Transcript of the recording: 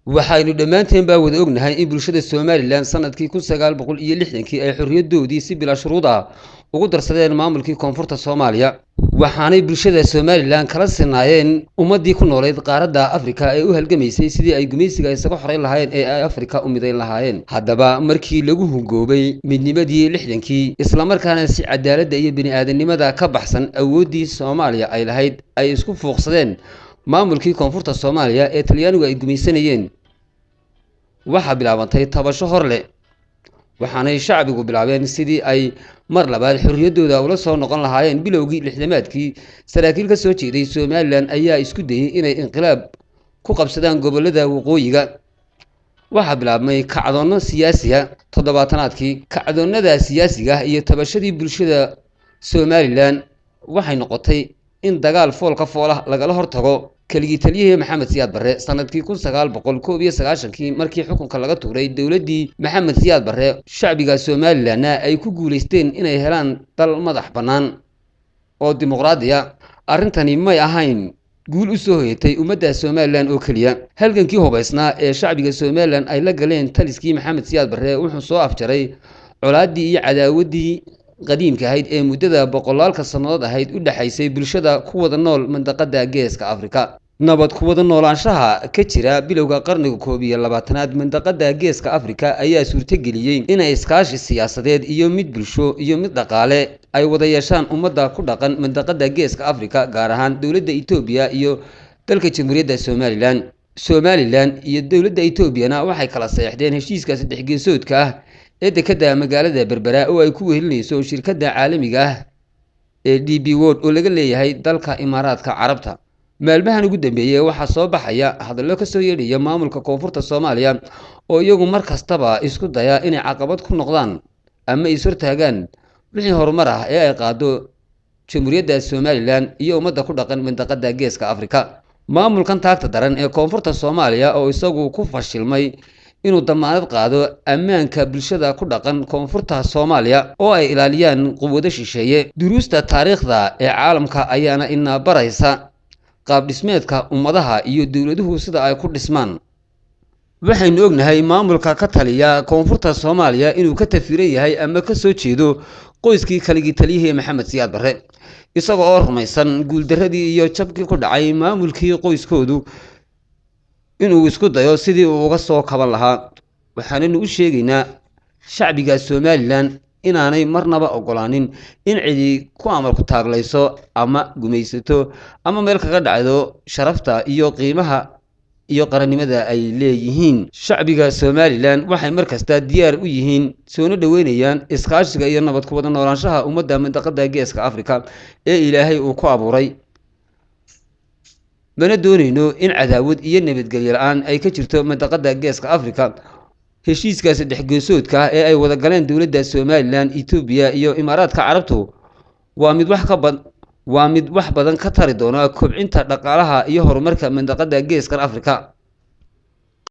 waxaynu dhammaanteen baa wada ognahay in bulshada Somaliland sanadkii 1960kii ay xorriyadoodii si bila shuruud ah ugu darsadeen maamulkii koonfurta Soomaaliya waxaanay bulshada Somaliland kala sinaayeen ummadii ku nooleed qaaradda Afrika ee u halgamaysay sidii ay gumaysiga isaga xoreyn lahaayeen ee ay Afrika u midayn lahaayeen haddaba markii lagu hungoobay midnimadii 60kii isla markaana si cadaalad iyo bini'aadanimada ka baxsan awoodii Soomaaliya ay lahayd ay isku fuuqsadeen maamulkii koonfurta Soomaaliya ee Talyaanigu ay gumaysanayeen waxa bilaabantay tabasho hor leh waxaanay shacbigu bilaabeen sidii ay mar labaad xorriyadooda ula soo noqon lahaayeen bilowgii lixdamaadkii saraakiil ka soo jeeday Somaliland ayaa isku dayay inay inqilaab ku qabsadaan gobolada waqooyiga waxa bilaabmay kacdoonno siyaasi ah toddobaatanaadkii kacdoonnada siyaasiga iyo tabashadii bulshada Somaliland waxay noqotay in dagaal foolka foolah lagala hortago kaligii taliyay Maxamed Siyaad Barre sanadkii 1991kii markii xukunka laga tuuray dawladii Maxamed Siyaad Barre shacbiga Somaliland ay ku guuleysteen inay helaan dal madax bannaan oo dimuqraadi ah arrintani may ahayn guul u soo hoyatay ummadda Somaliland oo kaliya halgankii hubaysnaa ee shacbiga Somaliland ay la galeen taliskii Maxamed Siyaad Barre wuxuu soo afjaray colaadii iyo cadaawadii qadiimka ahayd ee muddada boqolaalka sanadood ahayd u dhaxaysay bulshada ku wada nool mandaqada Geeska Afrika nabad ku wada noolaanshaha ka jira bilowga qarniga 21aad mandaqada Geeska Afrika ayaa suurtageliyay inay iskaashi siyaasadeed iyo mid bulsho iyo mid dhaqaale ay wada yeeshaan ummadda ku dhaqan mandaqada Geeska Afrika gaar ahaan dawladda Itoobiya iyo dalka Jamhuuriyadda Somaliland iyo dawladda Itoobiyana waxay kala saxeexdeen heshiiska saddex geesoodka ah ee dekada magaalada Berbera oo ay ku wehelinayso shirkadda caalamiga ah ee DP World oo laga leeyahay dalka Imaaraadka Carabta maalmahan ugu dambeeyay waxa soo baxaya hadallo ka soo yeedhaya maamulka koonfurta Soomaaliya oo iyagu mar kastaba isku daya inay caqabad ku noqdaan ama is hortaagaan wixii horumar ah ee ay qaado Jamhuuriyadda Somaliland iyo ummadda ku dhaqan mandaqada Geeska Afrika maamulkan taagta daran ee koonfurta Soomaaliya oo isagu ku fashilmay inuu damaanad qaado ammaanka bulshada ku dhaqan koonfurta Soomaaliya oo ay ilaaliyaan quwwado shisheeye duruusta taariikhda ee caalamka ayaana ina baraysa qaab dhismeedka ummadaha iyo dawladuhu sida ay ku dhismaan waxaynu ognahay maamulka ka taliya koonfurta Soomaaliya inuu ka tafiran yahay ama ka soo jeedo qoyskii kaligii taliyay Maxamed Siyaad Barre isagoo oo rumaysan guuldaradii iyo jabkii ku dhacay maamulkii qoyskoodu inuu isku dayo sidii uu uga soo kaban lahaa waxaanaynu u sheegaynaa shacbiga Somaliland inaanay marnaba ogolaanin in cidi ku amal ku taaglayso ama gumaysato ama meel kaga dhacdo sharafta iyo qiimaha iyo qarannimada ay leeyihiin shacbiga Somaliland waxay markasta diyaar u yihiin soo dhaweynayaan iskaashiga iyo nabad ku wada noolaanshaha ummadda mandaqada Geeska Afrika ee Ilaahay uu ku abuuray mana doonayno in cadaawad iyo nabadgelyo la'aan ay ka jirto mandaqada Geeska Afrika heshiiska saddex geesoodka ee ay wada galeen dawladda Somaliland Itoobiya iyo Imaaraadka Carabtu waa mid wax badan ka tari doona kobcinta dhaqaalaha iyo horumarka mandaqada Geeska Afrika